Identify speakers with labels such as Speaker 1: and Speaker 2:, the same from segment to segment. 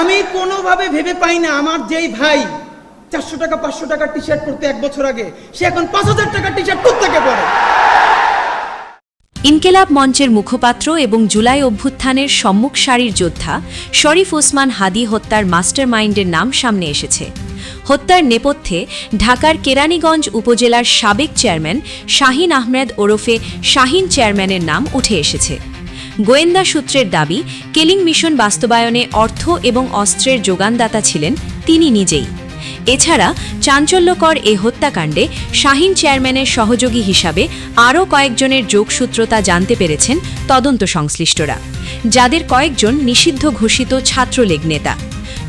Speaker 1: আমি কোনোভাবে ভেবে পাই না আমার যেই ভাই 400 টাকা 500 টাকার টি শার্ট পরতে 1 বছর আগে, সে এখন 5000 টাকার টি শার্ট কোত্থেকে পরে।
Speaker 2: ইনকেলাব মঞ্চের মুখপাত্র এবং জুলাই অভ্যুত্থানের সম্মুখ সারির যোদ্ধা শরীফ ওসমান হাদি হত্যার মাস্টারমাইন্ডের নাম সামনে এসেছে। হত্যার নেপথ্যে ঢাকার কেরানীগঞ্জ উপজেলার সাবেক চেয়ারম্যান শাহিন আহমেদ ওরফে শাহিন চেয়ারম্যানের নাম উঠে এসেছে। গোয়েন্দা সূত্রের দাবি, কেলিং মিশন বাস্তবায়নে অর্থ এবং অস্ত্রের যোগানদাতা ছিলেন তিনি নিজেই। এছাড়া চাঞ্চল্যকর এ হত্যাকাণ্ডে শাহিন চেয়ারম্যানের সহযোগী হিসাবে আরও কয়েকজনের যোগসূত্রতা জানতে পেরেছেন তদন্ত সংশ্লিষ্টরা, যাদের কয়েকজন নিষিদ্ধ ঘোষিত ছাত্রলীগ নেতা।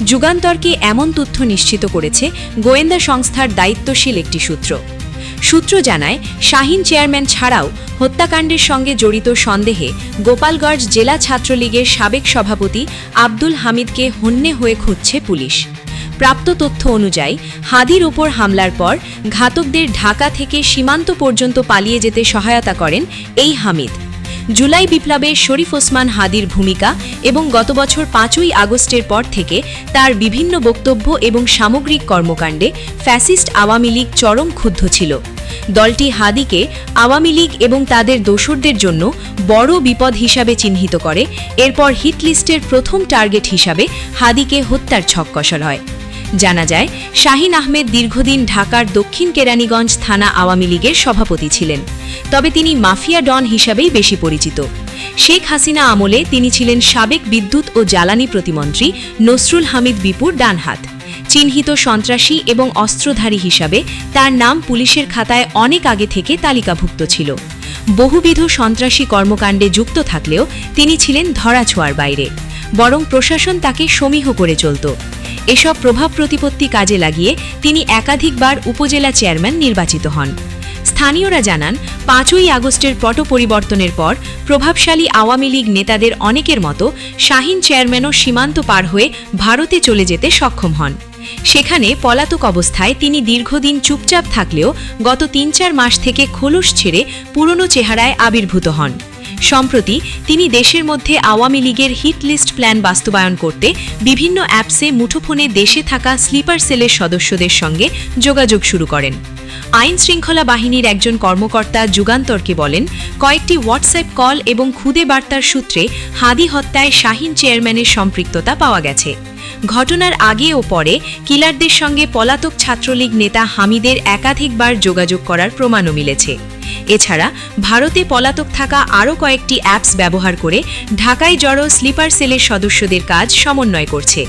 Speaker 2: যুগান্তরকে এমন তথ্য নিশ্চিত করেছে গোয়েন্দা সংস্থার দায়িত্বশীল একটি সূত্র জানায়, শাহিন চেয়ারম্যান ছাড়াও হত্যাকাণ্ডের সঙ্গে জড়িত সন্দেহে গোপালগঞ্জ জেলা ছাত্রলীগের সাবেক সভাপতি আব্দুল হামিদকে হন্যে হয়ে খুঁজছে পুলিশ। প্রাপ্ত তথ্য অনুযায়ী হাদির ওপর হামলার পর ঘাতকদের ঢাকা থেকে সীমান্ত পর্যন্ত পালিয়ে যেতে সহায়তা করেন এই হামিদ। জুলাই বিপ্লবে শরীফ ওসমান হাদির ভূমিকা এবং গত বছর 5ই আগস্টের পর থেকে তার বিভিন্ন বক্তব্য এবং সামগ্রিক কর্মকাণ্ডে ফ্যাসিস্ট আওয়ামী লীগ চরম ক্ষুব্ধ ছিল। দলটি হাদিকে আওয়ামী লীগ এবং তাদের দোসরদের জন্য বড় বিপদ হিসাবে চিহ্নিত করে। এরপর হিটলিস্টের প্রথম টার্গেট হিসাবে হাদিকে হত্যার ছক কষানো হয়। জানা যায়, শাহিন আহমেদ দীর্ঘদিন ঢাকার দক্ষিণ কেরানীগঞ্জ থানা আওয়ামী লীগের সভাপতি ছিলেন, তবে তিনি মাফিয়া ডন হিসাবেই বেশি পরিচিত। শেখ হাসিনা আমলে তিনি ছিলেন সাবেক বিদ্যুৎ ও জ্বালানি প্রতিমন্ত্রী নসরুল হামিদ বিপুর ডানহাত। চিহ্নিত সন্ত্রাসী এবং অস্ত্রধারী হিসাবে তার নাম পুলিশের খাতায় অনেক আগে থেকে তালিকাভুক্ত ছিল। বহুবিধ সন্ত্রাসী কর্মকাণ্ডে যুক্ত থাকলেও তিনি ছিলেন ধরাছোঁয়ার বাইরে, বরং প্রশাসন তাকে সমীহ করে চলত। এসব প্রভাব প্রতিপত্তি কাজে লাগিয়ে তিনি একাধিকবার উপজেলা চেয়ারম্যান নির্বাচিত হন। স্থানীয়রা জানান, 5ই আগস্টের পট পরিবর্তনের পর প্রভাবশালী আওয়ামী লীগ নেতাদের অনেকের মতো শাহিন চেয়ারম্যানও সীমান্ত পার হয়ে ভারতে চলে যেতে সক্ষম হন। সেখানে পলাতক অবস্থায় তিনি দীর্ঘদিন চুপচাপ থাকলেও গত 3-4 মাস থেকে খোলস ছেড়ে পুরনো চেহারায় আবির্ভূত হন। সম্প্রতি তিনি দেশের মধ্যে আওয়ামী লীগের হিট লিস্ট প্ল্যান বাস্তবায়ন করতে বিভিন্ন অ্যাপসে মুঠোফোনে দেশে থাকা স্লিপার সেলের সদস্যদের সঙ্গে যোগাযোগ শুরু করেন। আইন শৃঙ্খলা বাহিনীর একজন কর্মকর্তা যুগান্তরকে বলেন, কয়েকটি হোয়াটসঅ্যাপ কল এবং খুদে বার্তার সূত্রে হাদি হত্যায় শাহিন চেয়ারম্যানের সম্পৃক্ততা পাওয়া গেছে। ঘটনার আগে ও পরে কিলারদের সঙ্গে পলাতক ছাত্রলীগ নেতা হামিদের একাধিকবার যোগাযোগ করার প্রমাণও মিলেছে। এছাড়া ভারতে পলাতক থাকা আরও কয়েকটি অ্যাপস ব্যবহার করে ঢাকায় জড়ো স্লিপার সেলের সদস্যদের কাজ সমন্বয় করছে,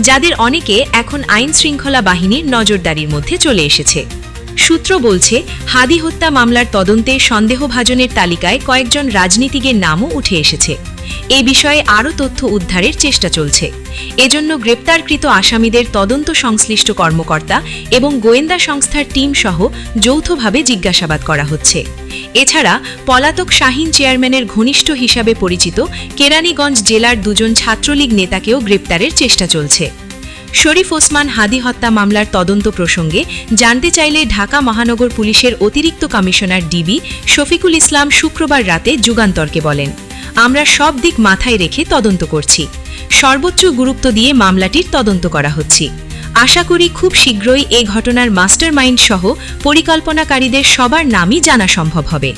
Speaker 2: যাদের অনেকে এখন আইন শৃঙ্খলা বাহিনীর নজরদারির মধ্যে চলে এসেছে। সূত্র বলছে, হাদি হত্যা মামলার তদন্তে সন্দেহভাজনের তালিকায় কয়েকজন রাজনীতিকের নামও উঠে এসেছে। এ বিষয়ে আরও তথ্য উদ্ধারের চেষ্টা চলছে। এজন্য গ্রেপ্তারকৃত আসামিদের তদন্ত সংশ্লিষ্ট কর্মকর্তা এবং গোয়েন্দা সংস্থার টিম সহ যৌথভাবে জিজ্ঞাসাবাদ করা হচ্ছে। এছাড়া পলাতক শাহিন চেয়ারম্যানের ঘনিষ্ঠ হিসাবে পরিচিত কেরানীগঞ্জ জেলার 2জন ছাত্রলীগ নেতাকেও গ্রেপ্তারের চেষ্টা চলছে। শরীফ ওসমান হাদি হত্যা মামলার তদন্ত প্রসঙ্গে জানতে চাইলে ঢাকা মহানগর পুলিশের অতিরিক্ত কমিশনার ডিবি শফিকুল ইসলাম শুক্রবার রাতে যুগান্তরকে বলেন, আমরা সব দিক মাথায় রেখে তদন্ত করছি। সর্বোচ্চ গুরুত্ব দিয়ে মামলাটির তদন্ত করা হচ্ছে। আশা করি খুব শীঘ্রই এ ঘটনার মাস্টারমাইন্ড সহ পরিকল্পনাকারীদের সবার নামই জানা সম্ভব হবে।